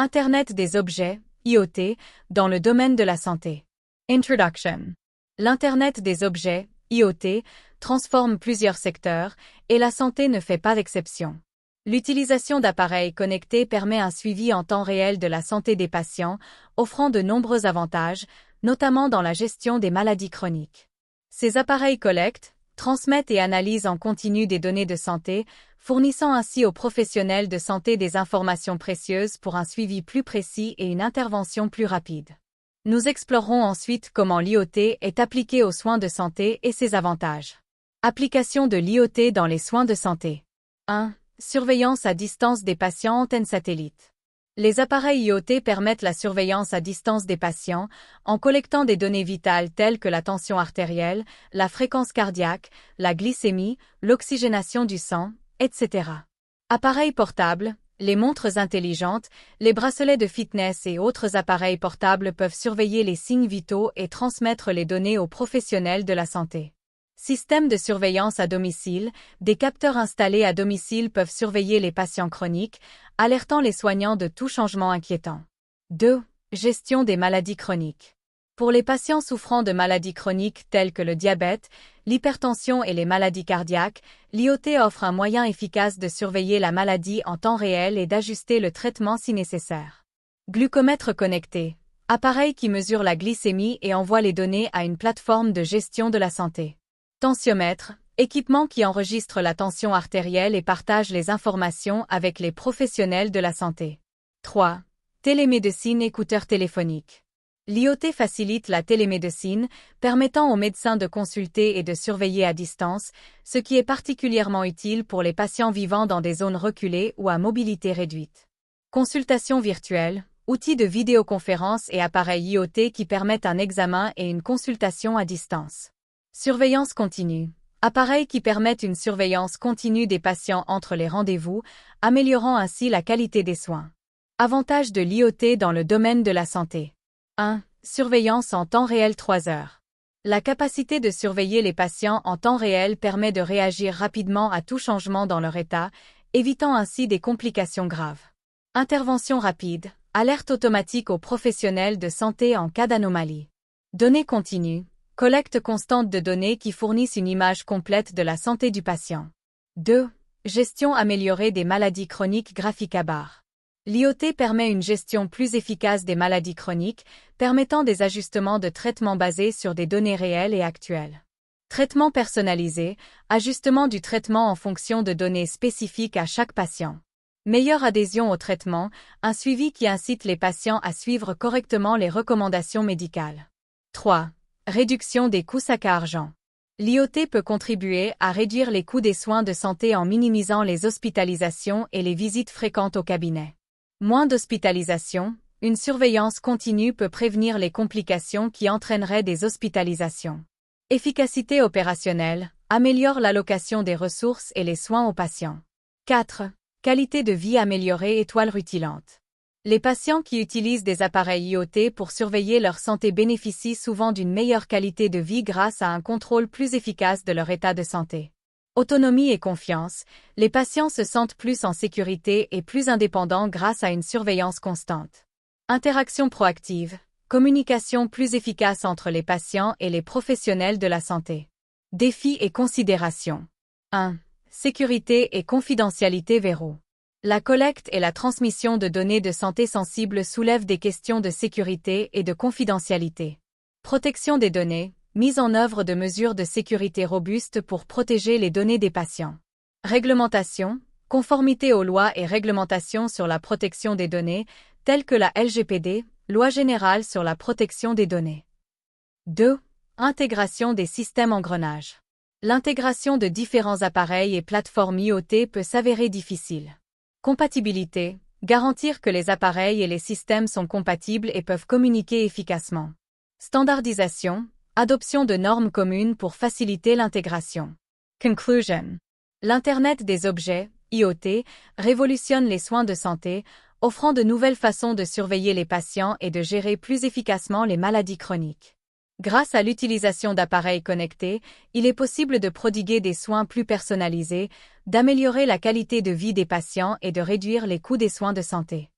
Internet des objets, IoT, dans le domaine de la santé. Introduction. L'Internet des objets, IoT, transforme plusieurs secteurs, et la santé ne fait pas exception. L'utilisation d'appareils connectés permet un suivi en temps réel de la santé des patients, offrant de nombreux avantages, notamment dans la gestion des maladies chroniques. Ces appareils collectent, transmettent et analysent en continu des données de santé, fournissant ainsi aux professionnels de santé des informations précieuses pour un suivi plus précis et une intervention plus rapide. Nous explorerons ensuite comment l'IoT est appliqué aux soins de santé et ses avantages. Application de l'IoT dans les soins de santé. 1. Surveillance à distance des patients antenne satellite. Les appareils IoT permettent la surveillance à distance des patients en collectant des données vitales telles que la tension artérielle, la fréquence cardiaque, la glycémie, l'oxygénation du sang, etc. Appareils portables, les montres intelligentes, les bracelets de fitness et autres appareils portables peuvent surveiller les signes vitaux et transmettre les données aux professionnels de la santé. Système de surveillance à domicile, des capteurs installés à domicile peuvent surveiller les patients chroniques, alertant les soignants de tout changement inquiétant. 2. Gestion des maladies chroniques. Pour les patients souffrant de maladies chroniques telles que le diabète, l'hypertension et les maladies cardiaques, l'IoT offre un moyen efficace de surveiller la maladie en temps réel et d'ajuster le traitement si nécessaire. Glucomètre connecté. Appareil qui mesure la glycémie et envoie les données à une plateforme de gestion de la santé. Tensiomètre, équipement qui enregistre la tension artérielle et partage les informations avec les professionnels de la santé. 3. Télémédecine écouteur téléphonique. L'IoT facilite la télémédecine, permettant aux médecins de consulter et de surveiller à distance, ce qui est particulièrement utile pour les patients vivant dans des zones reculées ou à mobilité réduite. Consultation virtuelle, outils de vidéoconférence et appareils IoT qui permettent un examen et une consultation à distance. Surveillance continue. Appareils qui permettent une surveillance continue des patients entre les rendez-vous, améliorant ainsi la qualité des soins. Avantages de l'IoT dans le domaine de la santé. 1. Surveillance en temps réel 3 heures. La capacité de surveiller les patients en temps réel permet de réagir rapidement à tout changement dans leur état, évitant ainsi des complications graves. Intervention rapide. Alerte automatique aux professionnels de santé en cas d'anomalie. Données continues. Collecte constante de données qui fournissent une image complète de la santé du patient. 2. Gestion améliorée des maladies chroniques graphique à barre. L'IoT permet une gestion plus efficace des maladies chroniques, permettant des ajustements de traitement basés sur des données réelles et actuelles. Traitement personnalisé, ajustement du traitement en fonction de données spécifiques à chaque patient. Meilleure adhésion au traitement, un suivi qui incite les patients à suivre correctement les recommandations médicales. 3. Réduction des coûts sac à argent. L'IoT peut contribuer à réduire les coûts des soins de santé en minimisant les hospitalisations et les visites fréquentes au cabinet. Moins d'hospitalisation, une surveillance continue peut prévenir les complications qui entraîneraient des hospitalisations. Efficacité opérationnelle, améliore l'allocation des ressources et les soins aux patients. 4. Qualité de vie améliorée étoile rutilante. Les patients qui utilisent des appareils IoT pour surveiller leur santé bénéficient souvent d'une meilleure qualité de vie grâce à un contrôle plus efficace de leur état de santé. Autonomie et confiance, les patients se sentent plus en sécurité et plus indépendants grâce à une surveillance constante. Interaction proactive, communication plus efficace entre les patients et les professionnels de la santé. Défis et considérations. 1. Sécurité et confidentialité verrou. La collecte et la transmission de données de santé sensibles soulèvent des questions de sécurité et de confidentialité. Protection des données, mise en œuvre de mesures de sécurité robustes pour protéger les données des patients. Réglementation, conformité aux lois et réglementations sur la protection des données, telles que la LGPD, Loi générale sur la protection des données. 2. Intégration des systèmes engrenages. L'intégration de différents appareils et plateformes IoT peut s'avérer difficile. Compatibilité, garantir que les appareils et les systèmes sont compatibles et peuvent communiquer efficacement. Standardisation, adoption de normes communes pour faciliter l'intégration. Conclusion. L'Internet des objets, IoT, révolutionne les soins de santé, offrant de nouvelles façons de surveiller les patients et de gérer plus efficacement les maladies chroniques. Grâce à l'utilisation d'appareils connectés, il est possible de prodiguer des soins plus personnalisés, d'améliorer la qualité de vie des patients et de réduire les coûts des soins de santé.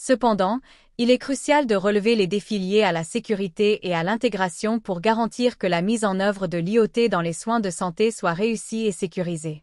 Cependant, il est crucial de relever les défis liés à la sécurité et à l'intégration pour garantir que la mise en œuvre de l'IoT dans les soins de santé soit réussie et sécurisée.